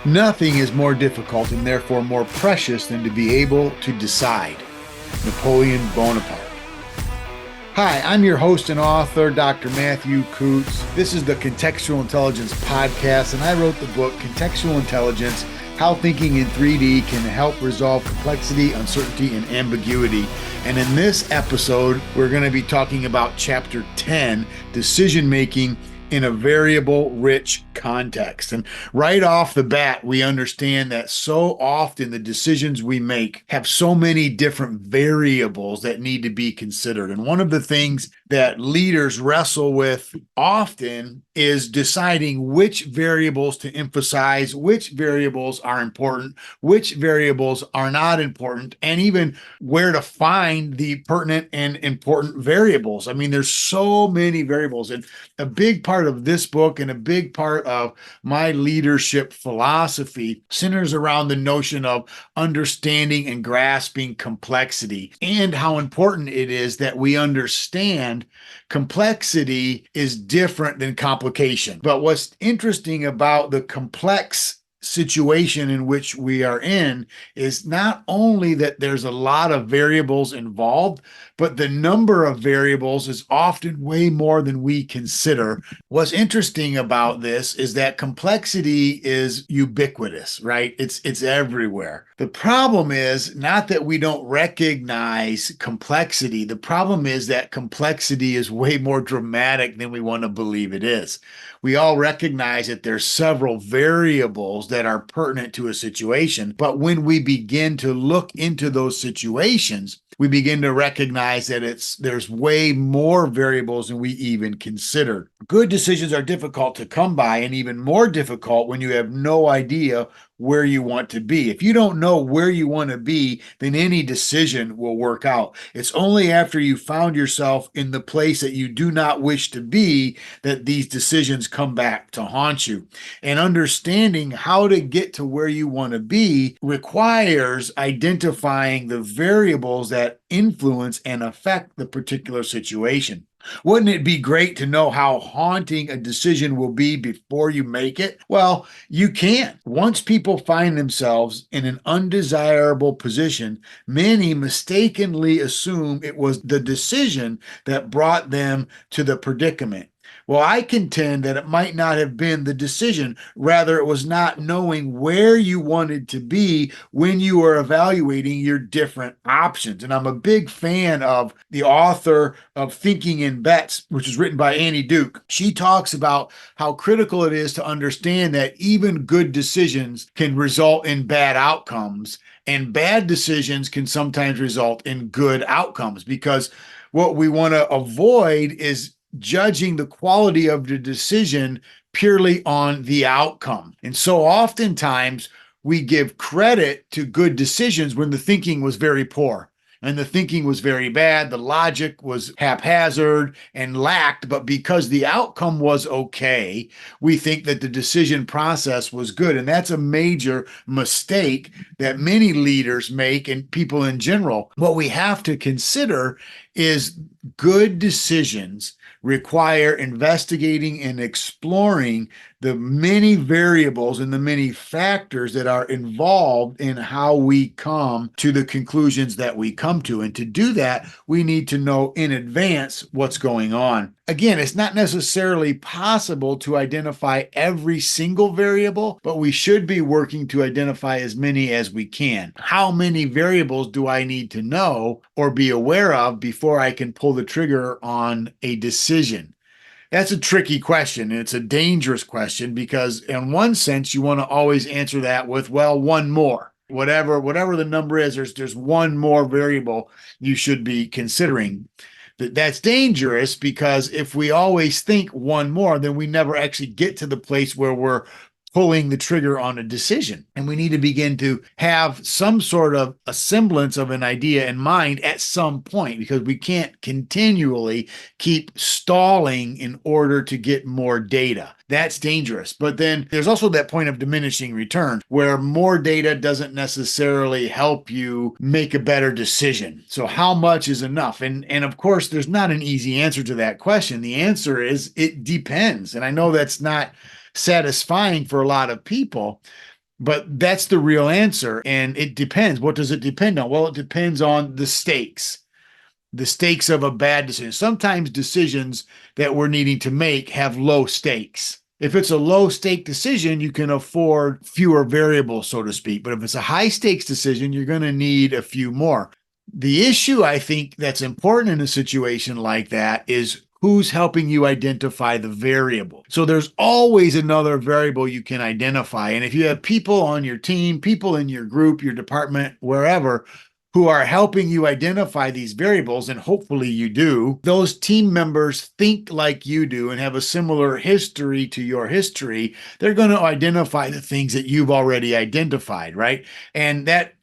Nothing is more difficult and therefore more precious than to be able to decide. Napoleon Bonaparte. Hi, I'm your host and author, Dr. Matthew Kutz. This is the Contextual Intelligence Podcast, and I wrote the book, Contextual Intelligence, How Thinking in 3D Can Help Resolve Complexity, Uncertainty, and Ambiguity. And in this episode, we're going to be talking about Chapter 10, Decision Making in a Variable-Rich Context. And right off the bat, we understand that so often the decisions we make have so many different variables that need to be considered. And one of the things that leaders wrestle with often is deciding which variables to emphasize, which variables are important, which variables are not important, and even where to find the pertinent and important variables. I mean, there's so many variables. And a big part of this book and a big part of my leadership philosophy centers around the notion of understanding and grasping complexity and how important it is that we understand complexity is different than complication. But what's interesting about the complex situation in which we are in is not only that there's a lot of variables involved, but the number of variables is often way more than we consider. What's interesting about this is that complexity is ubiquitous, right? It's everywhere. The problem is not that we don't recognize complexity. The problem is that complexity is way more dramatic than we want to believe it is. We all recognize that there's several variables that are pertinent to a situation, but when we begin to look into those situations, we begin to recognize that there's way more variables than we even considered. Good decisions are difficult to come by, and even more difficult when you have no idea where you want to be. If you don't know where you want to be, then any decision will work out. It's only after you found yourself in the place that you do not wish to be that these decisions come back to haunt you. And understanding how to get to where you want to be requires identifying the variables that influence and affect the particular situation. Wouldn't it be great to know how haunting a decision will be before you make it? Well, you can't. Once people find themselves in an undesirable position, many mistakenly assume it was the decision that brought them to the predicament. Well, I contend that it might not have been the decision. Rather, it was not knowing where you wanted to be when you were evaluating your different options. And I'm a big fan of the author of Thinking in Bets, which is written by Annie Duke. She talks about how critical it is to understand that even good decisions can result in bad outcomes, and bad decisions can sometimes result in good outcomes, because what we want to avoid is judging the quality of the decision purely on the outcome. And so oftentimes we give credit to good decisions when the thinking was very poor and the thinking was very bad. The logic was haphazard and lacked, but because the outcome was okay, we think that the decision process was good. And that's a major mistake that many leaders make and people in general. What we have to consider is good decisions require investigating and exploring the many variables and the many factors that are involved in how we come to the conclusions that we come to. And to do that, we need to know in advance what's going on. Again, it's not necessarily possible to identify every single variable, but we should be working to identify as many as we can. How many variables do I need to know or be aware of before I can pull the trigger on a decision? That's a tricky question, and it's a dangerous question because in one sense, you want to always answer that with, well, one more. Whatever the number is, there's one more variable you should be considering. That's dangerous because if we always think one more, then we never actually get to the place where we're pulling the trigger on a decision. And we need to begin to have some sort of a semblance of an idea in mind at some point, because we can't continually keep stalling in order to get more data. That's dangerous. But then there's also that point of diminishing return where more data doesn't necessarily help you make a better decision. So how much is enough? And of course, there's not an easy answer to that question. The answer is it depends. And I know that's not satisfying for a lot of people, But that's the real answer. And it depends. What does it depend on? Well, it depends on the stakes of a bad decision. Sometimes decisions that we're needing to make have low stakes. If it's a low stake decision, you can afford fewer variables, so to speak. But if it's a high stakes decision, you're going to need a few more. The issue I think that's important in a situation like that is who's helping you identify the variable. So there's always another variable you can identify. And if you have people on your team, people in your group, your department, wherever, who are helping you identify these variables, and hopefully you do, those team members think like you do and have a similar history to your history, they're going to identify the things that you've already identified, right? And that,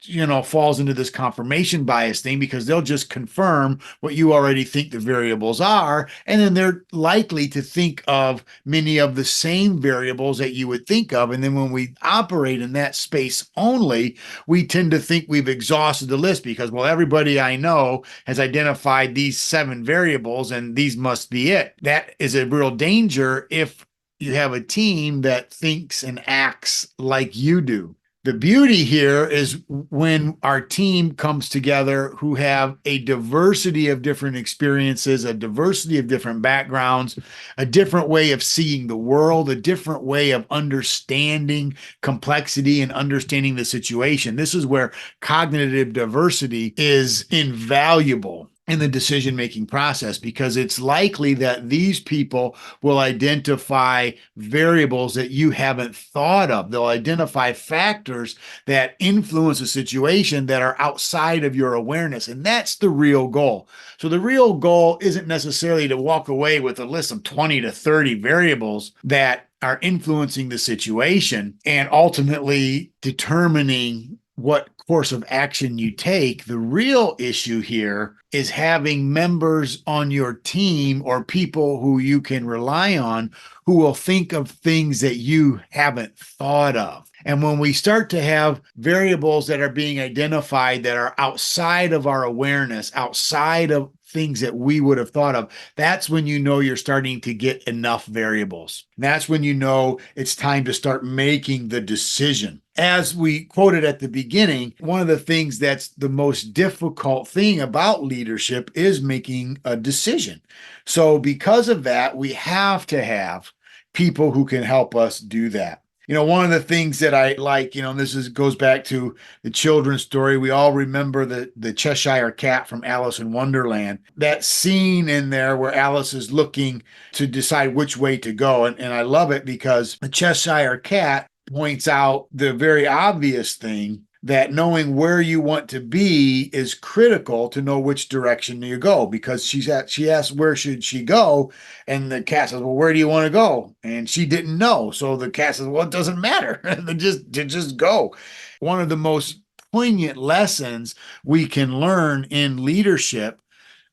falls into this confirmation bias thing because they'll just confirm what you already think the variables are. And then they're likely to think of many of the same variables that you would think of. And then when we operate in that space only, we tend to think we've exhausted the list because, well, everybody I know has identified these 7 variables and these must be it. That is a real danger if you have a team that thinks and acts like you do. The beauty here is when our team comes together who have a diversity of different experiences, a diversity of different backgrounds, a different way of seeing the world, a different way of understanding complexity and understanding the situation. This is where cognitive diversity is invaluable in the decision-making process, because it's likely that these people will identify variables that you haven't thought of. They'll identify factors that influence a situation that are outside of your awareness. And that's the real goal. So the real goal isn't necessarily to walk away with a list of 20 to 30 variables that are influencing the situation and ultimately determining what course of action you take. The real issue here is having members on your team or people who you can rely on who will think of things that you haven't thought of. And when we start to have variables that are being identified that are outside of our awareness, outside of things that we would have thought of, that's when you know you're starting to get enough variables. That's when you know it's time to start making the decision. As we quoted at the beginning, one of the things that's the most difficult thing about leadership is making a decision. So because of that, we have to have people who can help us do that. One of the things that I like, and goes back to the children's story. We all remember the Cheshire Cat from Alice in Wonderland. That scene in there where Alice is looking to decide which way to go. And I love it because the Cheshire Cat points out the very obvious thing, that knowing where you want to be is critical to know which direction you go, because she asked where should she go, and the cat says, well, where do you want to go? And she didn't know. So the cat says, well, it doesn't matter. just go. One of the most poignant lessons we can learn in leadership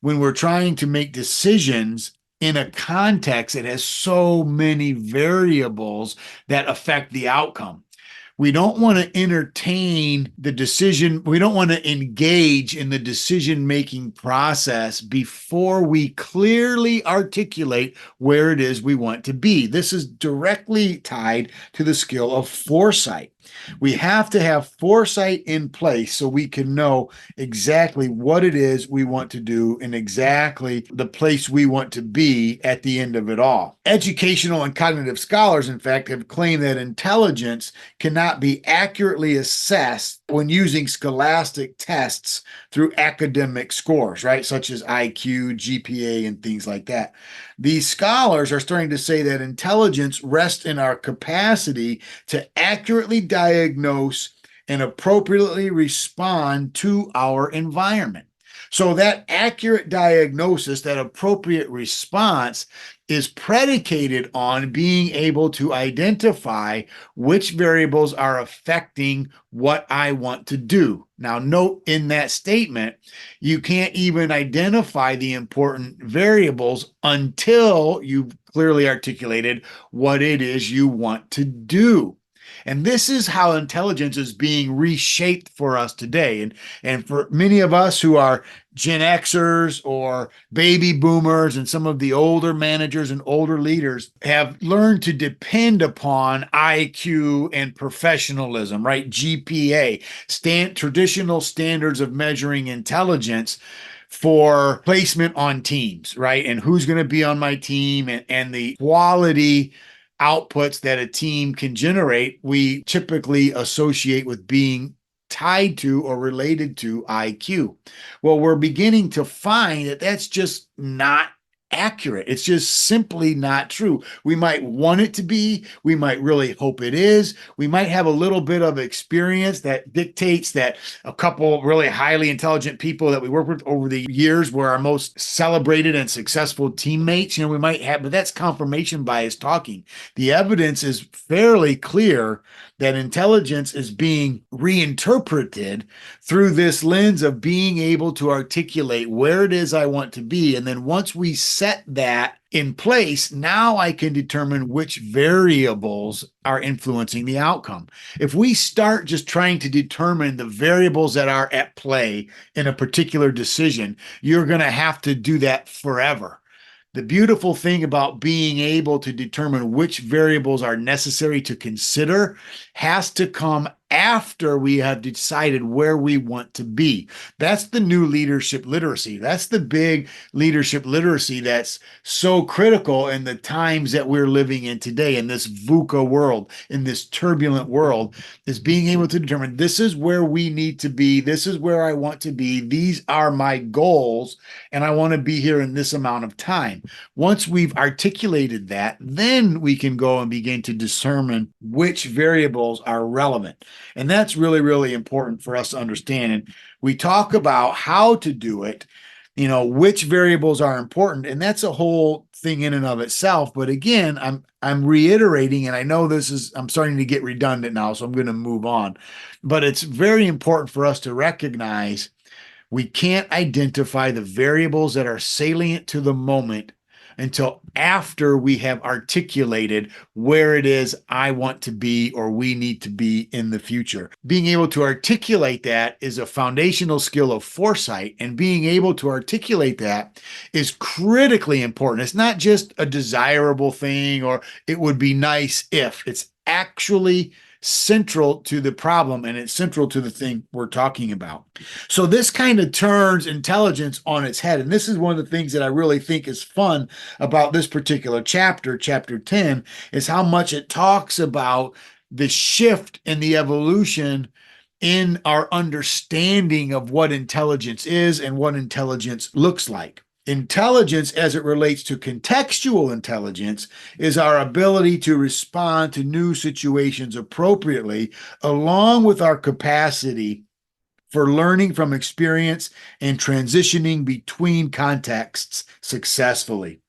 when we're trying to make decisions in a context that has so many variables that affect the outcome. We don't want to entertain the decision. We don't want to engage in the decision-making process before we clearly articulate where it is we want to be. This is directly tied to the skill of foresight. We have to have foresight in place so we can know exactly what it is we want to do and exactly the place we want to be at the end of it all. Educational and cognitive scholars, in fact, have claimed that intelligence cannot be accurately assessed when using scholastic tests through academic scores, right? Such as IQ, GPA, and things like that. These scholars are starting to say that intelligence rests in our capacity to accurately diagnose and appropriately respond to our environment. So that accurate diagnosis, that appropriate response, is predicated on being able to identify which variables are affecting what I want to do. Now, note in that statement, you can't even identify the important variables until you've clearly articulated what it is you want to do. And this is how intelligence is being reshaped for us today. And for many of us who are Gen Xers or baby boomers, and some of the older managers and older leaders have learned to depend upon IQ and professionalism, right? GPA, traditional standards of measuring intelligence for placement on teams, right? And who's going to be on my team, and the quality outputs that a team can generate, we typically associate with being tied to or related to IQ. Well, we're beginning to find that that's just not accurate. It's just simply not true. We might want it to be. We might really hope it is. We might have a little bit of experience that dictates that a couple really highly intelligent people that we work with over the years were our most celebrated and successful teammates. We might have, but that's confirmation bias talking. The evidence is fairly clear that intelligence is being reinterpreted through this lens of being able to articulate where it is I want to be. And then once we set that in place, now I can determine which variables are influencing the outcome. If we start just trying to determine the variables that are at play in a particular decision, you're going to have to do that forever. The beautiful thing about being able to determine which variables are necessary to consider has to come after we have decided where we want to be. That's the new leadership literacy. That's the big leadership literacy that's so critical in the times that we're living in today, in this VUCA world, in this turbulent world, is being able to determine this is where we need to be. This is where I want to be. These are my goals, and I want to be here in this amount of time. Once we've articulated that, then we can go and begin to determine which variables are relevant. And that's really, really important for us to understand. And we talk about how to do it, which variables are important. And that's a whole thing in and of itself. But again, I'm reiterating, and I know I'm starting to get redundant now, so I'm going to move on. But it's very important for us to recognize we can't identify the variables that are salient to the moment until after we have articulated where it is I want to be or we need to be in the future. Being able to articulate that is a foundational skill of foresight, and being able to articulate that is critically important. It's not just a desirable thing or it would be nice if. It's actually central to the problem, and it's central to the thing we're talking about. So this kind of turns intelligence on its head. And this is one of the things that I really think is fun about this particular chapter, chapter 10, is how much it talks about the shift in the evolution in our understanding of what intelligence is and what intelligence looks like. Intelligence, as it relates to contextual intelligence, is our ability to respond to new situations appropriately, along with our capacity for learning from experience and transitioning between contexts successfully.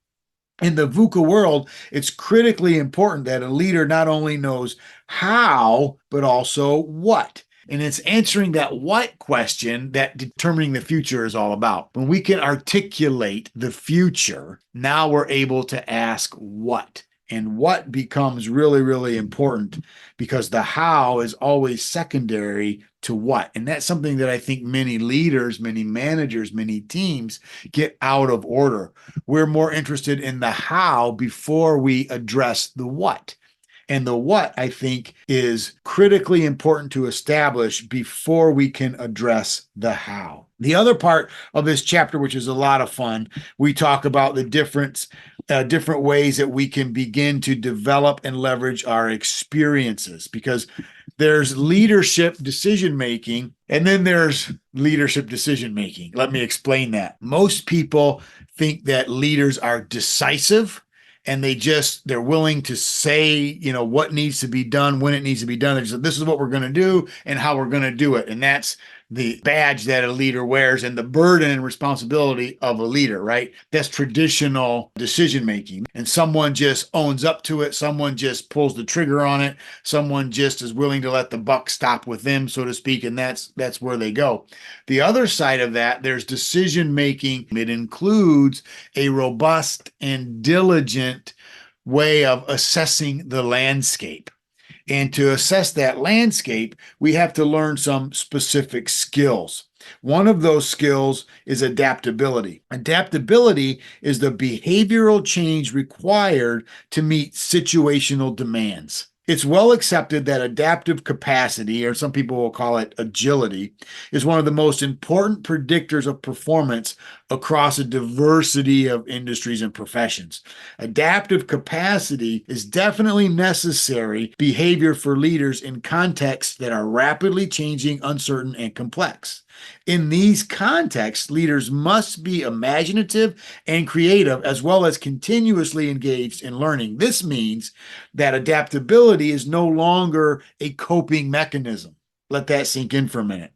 In the VUCA world, it's critically important that a leader not only knows how, but also what. And it's answering that what question that determining the future is all about. When we can articulate the future, now we're able to ask what. And what becomes really, really important, because the how is always secondary to what. And that's something that I think many leaders, many managers, many teams get out of order. We're more interested in the how before we address the what. And the what, I think, is critically important to establish before we can address the how. The other part of this chapter, which is a lot of fun, we talk about the different ways that we can begin to develop and leverage our experiences, because there's leadership decision-making, and then there's leadership decision-making. Let me explain that. Most people think that leaders are decisive, and they're willing to say, what needs to be done, when it needs to be done. They just, this is what we're going to do and how we're going to do it. And that's the badge that a leader wears and the burden and responsibility of a leader, right? That's traditional decision making. And someone just owns up to it. Someone just pulls the trigger on it. Someone just is willing to let the buck stop with them, so to speak. And that's where they go. The other side of that, there's decision making. It includes a robust and diligent way of assessing the landscape. And to assess that landscape, we have to learn some specific skills. One of those skills is adaptability. Adaptability is the behavioral change required to meet situational demands. It's well accepted that adaptive capacity, or some people will call it agility, is one of the most important predictors of performance across a diversity of industries and professions. Adaptive capacity is definitely necessary behavior for leaders in contexts that are rapidly changing, uncertain, and complex. In these contexts, leaders must be imaginative and creative, as well as continuously engaged in learning. This means that adaptability is no longer a coping mechanism. Let that sink in for a minute.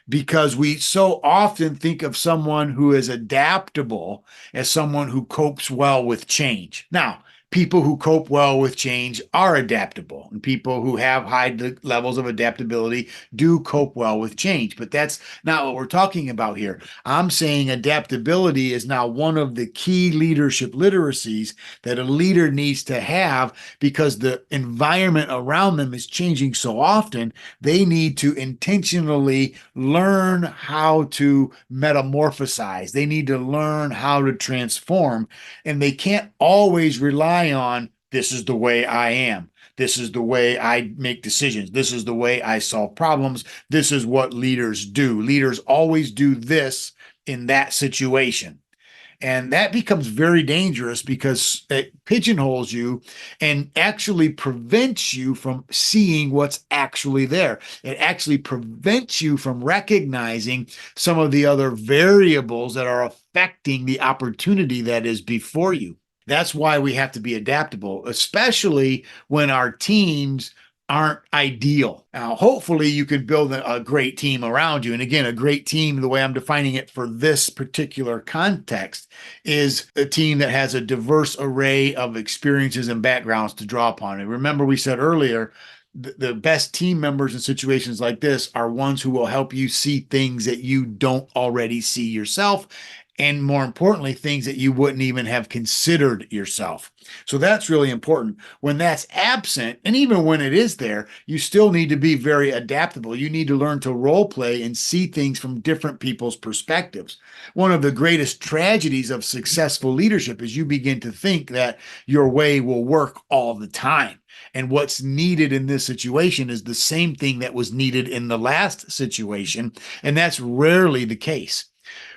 Because we so often think of someone who is adaptable as someone who copes well with change. Now, people who cope well with change are adaptable, and people who have high levels of adaptability do cope well with change. But that's not what we're talking about here. I'm saying adaptability is now one of the key leadership literacies that a leader needs to have, because the environment around them is changing so often. They need to intentionally learn how to metamorphosize. They need to learn how to transform, and they can't always rely on, this is the way I am. This is the way I make decisions. This is the way I solve problems. This is what leaders do. Leaders always do this in that situation. And that becomes very dangerous because it pigeonholes you and actually prevents you from seeing what's actually there. It actually prevents you from recognizing some of the other variables that are affecting the opportunity that is before you. That's why we have to be adaptable, especially when our teams aren't ideal. Now, hopefully you can build a great team around you. And again, a great team, the way I'm defining it for this particular context, is a team that has a diverse array of experiences and backgrounds to draw upon. And remember, we said earlier, the best team members in situations like this are ones who will help you see things that you don't already see yourself, and more importantly, things that you wouldn't even have considered yourself. So that's really important. When that's absent, and even when it is there, you still need to be very adaptable. You need to learn to role play and see things from different people's perspectives. One of the greatest tragedies of successful leadership is you begin to think that your way will work all the time. And what's needed in this situation is the same thing that was needed in the last situation, and that's rarely the case.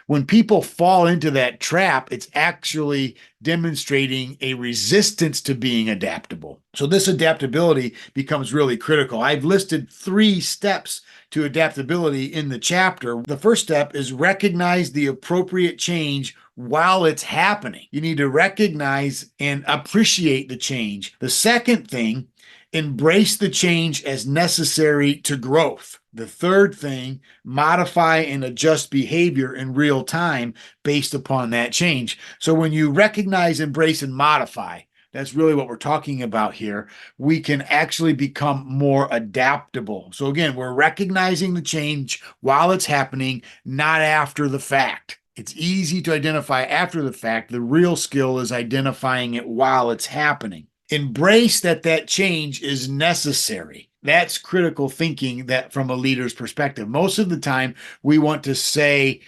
When people fall into that trap, it's actually demonstrating a resistance to being adaptable. So this adaptability becomes really critical. I've listed 3 steps to adaptability in the chapter. The first step is recognize the appropriate change while it's happening. You need to recognize and appreciate the change. The second thing, embrace the change as necessary to growth. The third thing, modify and adjust behavior in real time based upon that change. So when you recognize, embrace, and modify, that's really what we're talking about here. We can actually become more adaptable. So again, we're recognizing the change while it's happening, not after the fact. It's easy to identify after the fact. The real skill is identifying it while it's happening. Embrace that change is necessary. That's critical thinking, that from a leader's perspective. Most of the time, we want to say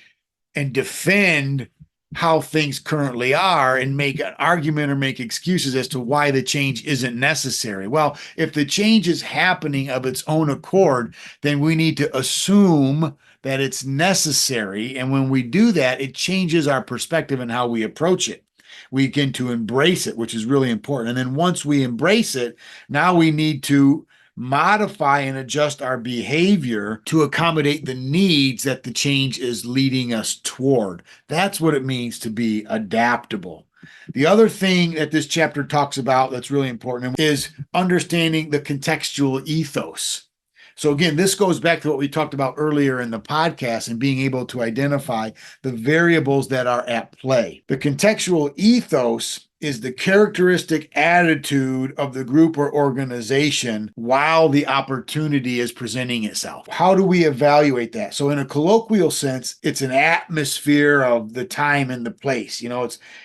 and defend how things currently are and make an argument or make excuses as to why the change isn't necessary. Well, if the change is happening of its own accord, then we need to assume that it's necessary. And when we do that, it changes our perspective and how we approach it. We begin to embrace it, which is really important. And then once we embrace it, now we need to modify and adjust our behavior to accommodate the needs that the change is leading us toward. That's what it means to be adaptable. The other thing that this chapter talks about that's really important is understanding the contextual ethos. So again, this goes back to what we talked about earlier in the podcast and being able to identify the variables that are at play. The contextual ethos is the characteristic attitude of the group or organization while the opportunity is presenting itself. How do we evaluate that? So in a colloquial sense, it's an atmosphere of the time and the place.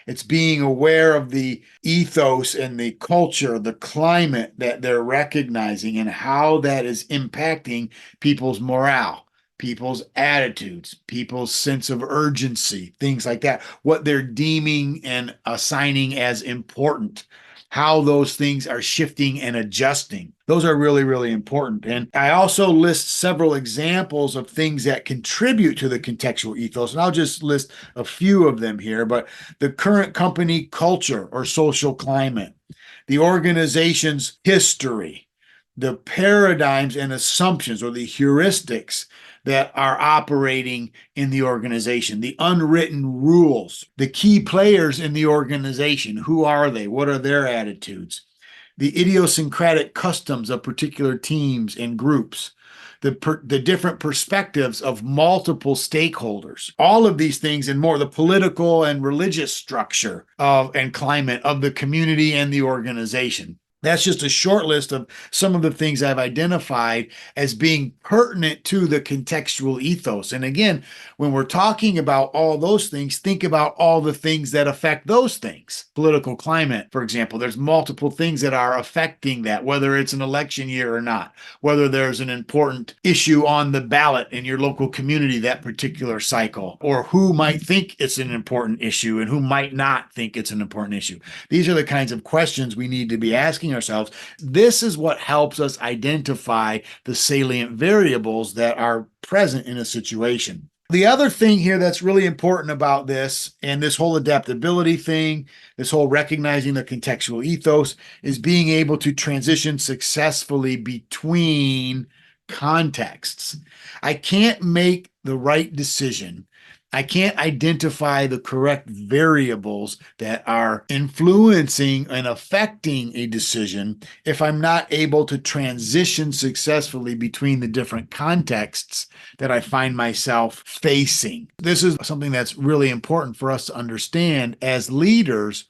It's being aware of the ethos and the culture, the climate that they're recognizing and how that is impacting people's morale, people's attitudes, people's sense of urgency, things like that, what they're deeming and assigning as important, how those things are shifting and adjusting. Those are really, really important. And I also list several examples of things that contribute to the contextual ethos. And I'll just list a few of them here, but the current company culture or social climate, the organization's history, the paradigms and assumptions or the heuristics that are operating in the organization, the unwritten rules, the key players in the organization. Who are they? What are their attitudes? The idiosyncratic customs of particular teams and groups, the different perspectives of multiple stakeholders, all of these things and more, the political and religious structure and climate of the community and the organization. That's just a short list of some of the things I've identified as being pertinent to the contextual ethos. And again, when we're talking about all those things, think about all the things that affect those things. Political climate, for example, there's multiple things that are affecting that, whether it's an election year or not, whether there's an important issue on the ballot in your local community that particular cycle, or who might think it's an important issue and who might not think it's an important issue. These are the kinds of questions we need to be asking ourselves. This is what helps us identify the salient variables that are present in a situation. The other thing here that's really important about this and this whole adaptability thing, this whole recognizing the contextual ethos, is being able to transition successfully between contexts. I can't make the right decision. I can't identify the correct variables that are influencing and affecting a decision if I'm not able to transition successfully between the different contexts that I find myself facing. This is something that's really important for us to understand as leaders.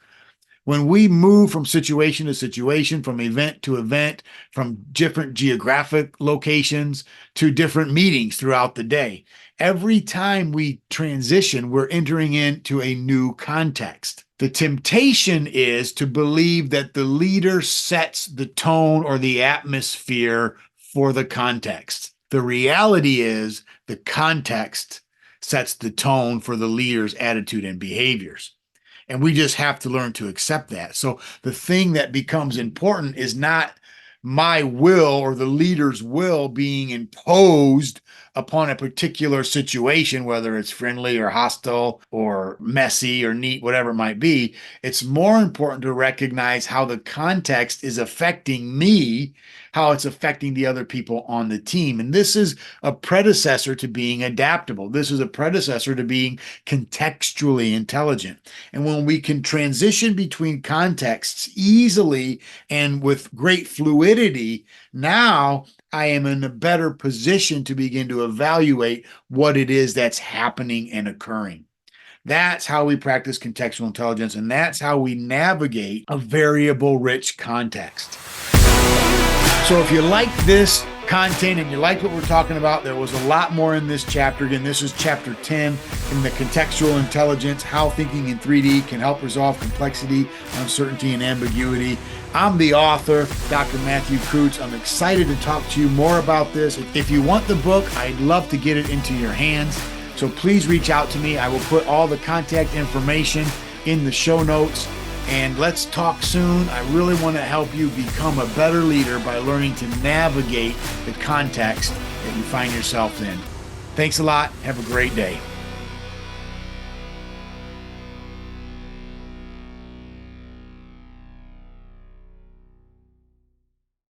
When we move from situation to situation, from event to event, from different geographic locations to different meetings throughout the day, every time we transition, we're entering into a new context. The temptation is to believe that the leader sets the tone or the atmosphere for the context. The reality is the context sets the tone for the leader's attitude and behaviors. And we just have to learn to accept that. So the thing that becomes important is not my will or the leader's will being imposed upon a particular situation, whether it's friendly or hostile or messy or neat, whatever it might be. It's more important to recognize how the context is affecting me, how it's affecting the other people on the team. And this is a predecessor to being adaptable. This is a predecessor to being contextually intelligent. And when we can transition between contexts easily and with great fluidity, now I am in a better position to begin to evaluate what it is that's happening and occurring. That's how we practice contextual intelligence, and that's how we navigate a variable-rich context. So if you like this content and you like what we're talking about, there was a lot more in this chapter. Again, this is chapter 10 in the Contextual Intelligence, How Thinking in 3D Can Help Resolve Complexity, Uncertainty, and Ambiguity. I'm the author, Dr. Matthew Kutz. I'm excited to talk to you more about this. If you want the book, I'd love to get it into your hands. So please reach out to me. I will put all the contact information in the show notes. And let's talk soon. I really want to help you become a better leader by learning to navigate the context that you find yourself in. Thanks a lot. Have a great day.